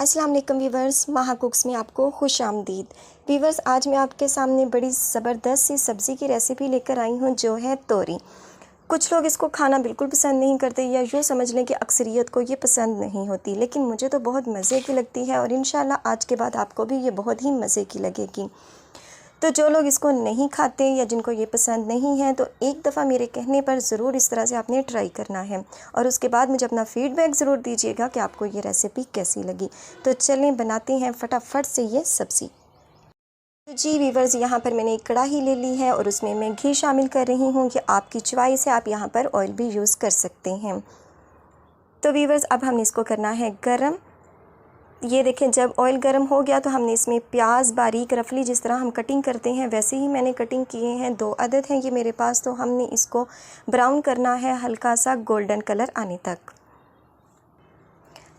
अस्सलाम वालेकुम वीवर्स, माहा कुक्स में आपको खुश आमदीद। वीवर्स, आज मैं आपके सामने बड़ी ज़बरदस्त सी सब्ज़ी की रेसिपी लेकर आई हूँ जो है तोरी। कुछ लोग इसको खाना बिल्कुल पसंद नहीं करते या यूँ समझ लें कि अक्सरियत को ये पसंद नहीं होती, लेकिन मुझे तो बहुत मज़े की लगती है और इंशाल्लाह आज के बाद आपको भी ये बहुत ही मज़े की लगेगी। तो जो लोग इसको नहीं खाते या जिनको ये पसंद नहीं है, तो एक दफ़ा मेरे कहने पर ज़रूर इस तरह से आपने ट्राई करना है और उसके बाद मुझे अपना फ़ीडबैक ज़रूर दीजिएगा कि आपको ये रेसिपी कैसी लगी। तो चलें बनाते हैं फटाफट से ये सब्ज़ी। तो जी वीवर्स, यहाँ पर मैंने एक कढ़ाई ले ली है और उसमें मैं घी शामिल कर रही हूँ। कि आपकी चॉइस है, आप यहाँ पर ऑयल भी यूज़ कर सकते हैं। तो वीवर्स, अब हमने इसको करना है गरम। ये देखें, जब ऑयल गर्म हो गया तो हमने इसमें प्याज बारीक रफली जिस तरह हम कटिंग करते हैं वैसे ही मैंने कटिंग किए हैं। 2 अदद हैं ये मेरे पास। तो हमने इसको ब्राउन करना है हल्का सा गोल्डन कलर आने तक।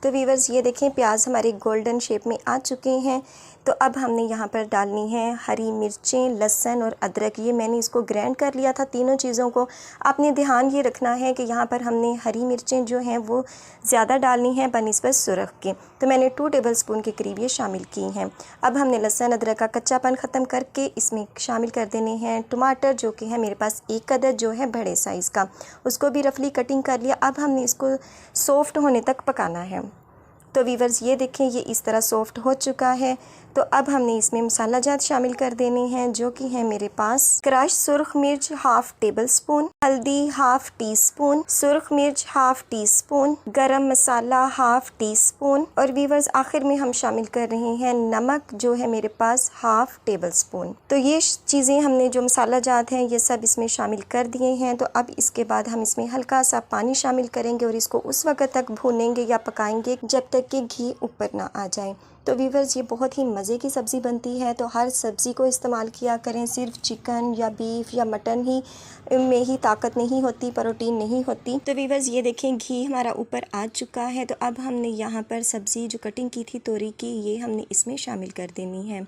तो वीवर्स, ये देखें प्याज हमारे गोल्डन शेप में आ चुके हैं। तो अब हमने यहाँ पर डालनी है हरी मिर्चें, लहसुन और अदरक। ये मैंने इसको ग्राइंड कर लिया था तीनों चीज़ों को। आपने ध्यान ये रखना है कि यहाँ पर हमने हरी मिर्चें जो हैं वो ज़्यादा डालनी हैं बनिस्बत सुरख के। तो मैंने 2 टेबलस्पून के करीब ये शामिल की हैं। अब हमने लहसुन अदरक का कच्चापन ख़त्म करके इसमें शामिल कर देने हैं टमाटर, जो कि है मेरे पास 1 अदद जो है बड़े साइज़ का। उसको भी रफली कटिंग कर लिया। अब हमने इसको सॉफ्ट होने तक पकाना है। तो वीवर्स, ये देखें ये इस तरह सॉफ्ट हो चुका है। तो अब हमने इसमें मसाला जात शामिल कर देने हैं, जो कि है मेरे पास क्रश सुर्ख मिर्च 1/2 टेबलस्पून, हल्दी 1/2 टीस्पून, सुर्ख मिर्च 1/2 टीस्पून, गरम मसाला 1/2 टीस्पून और वीवर्स आखिर में हम शामिल कर रहे हैं नमक, जो है मेरे पास 1/2 टेबलस्पून। तो ये चीज़ें हमने जो मसाला जात हैं ये सब इसमें शामिल कर दिए हैं। तो अब इसके बाद हम इसमें हल्का सा पानी शामिल करेंगे और इसको उस वक्त तक भूनेंगे या पकाएंगे जब तक कि घी ऊपर ना आ जाए। तो वीवर्स, ये बहुत ही मज़े की सब्ज़ी बनती है। तो हर सब्ज़ी को इस्तेमाल किया करें, सिर्फ चिकन या बीफ या मटन ही में ही ताकत नहीं होती, प्रोटीन नहीं होती। तो वीवर्स, ये देखें घी हमारा ऊपर आ चुका है। तो अब हमने यहाँ पर सब्ज़ी जो कटिंग की थी तोरी की, ये हमने इसमें शामिल कर देनी है।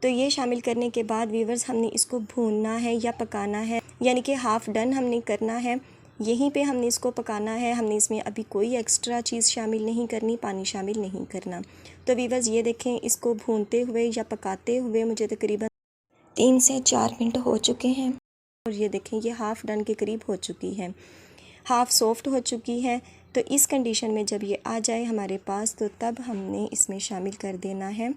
तो ये शामिल करने के बाद वीवर्स हमने इसको भूनना है या पकाना है, यानी कि हाफ़ डन हमने करना है। यहीं पे हमने इसको पकाना है। हमने इसमें अभी कोई एक्स्ट्रा चीज़ शामिल नहीं करनी, पानी शामिल नहीं करना। तो वीवर्स, ये देखें इसको भूनते हुए या पकाते हुए मुझे तकरीबन 3 से 4 मिनट हो चुके हैं और ये देखें ये हाफ़ डन के करीब हो चुकी है, हाफ़ सॉफ्ट हो चुकी है। तो इस कंडीशन में जब ये आ जाए हमारे पास, तो तब हमने इसमें शामिल कर देना है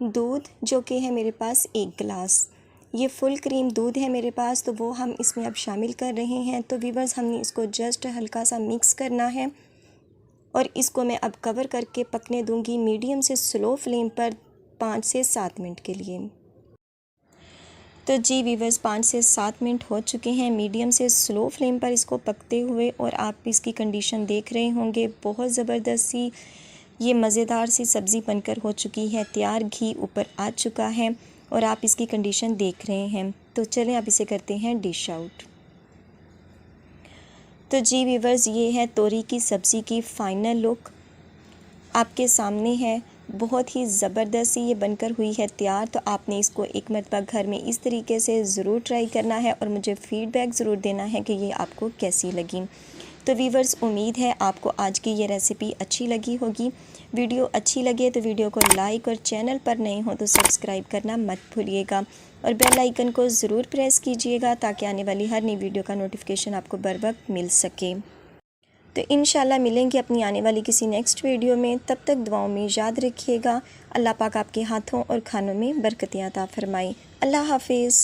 दूध, जो कि है मेरे पास 1 गिलास। ये फुल क्रीम दूध है मेरे पास, तो वो हम इसमें अब शामिल कर रहे हैं। तो वीवर्स, हमने इसको जस्ट हल्का सा मिक्स करना है और इसको मैं अब कवर करके पकने दूंगी मीडियम से स्लो फ्लेम पर 5 से 7 मिनट के लिए। तो जी वीवर्स, 5 से 7 मिनट हो चुके हैं मीडियम से स्लो फ्लेम पर इसको पकते हुए और आप इसकी कंडीशन देख रहे होंगे। बहुत ज़बरदस्त सी ये मज़ेदार सी सब्ज़ी बनकर हो चुकी है तैयार। घी ऊपर आ चुका है और आप इसकी कंडीशन देख रहे हैं। तो चलें अब इसे करते हैं डिश आउट। तो जी वीवर्स, ये है तोरी की सब्ज़ी की फ़ाइनल लुक आपके सामने है। बहुत ही ज़बरदस्त सी ये बनकर हुई है तैयार। तो आपने इसको एक मरतबा घर में इस तरीके से ज़रूर ट्राई करना है और मुझे फ़ीडबैक ज़रूर देना है कि ये आपको कैसी लगी। तो वीवर्स, उम्मीद है आपको आज की ये रेसिपी अच्छी लगी होगी। वीडियो अच्छी लगे तो वीडियो को लाइक और चैनल पर नए हो तो सब्सक्राइब करना मत भूलिएगा और बेल आइकन को ज़रूर प्रेस कीजिएगा ताकि आने वाली हर नई वीडियो का नोटिफिकेशन आपको बर वक्त मिल सके। तो इंशाल्लाह मिलेंगे अपनी आने वाली किसी नेक्स्ट वीडियो में। तब तक दुआओं में याद रखिएगा। अल्लाह पाक आपके हाथों और खानों में बरकतें अता फरमाए। अल्लाह हाफिज़।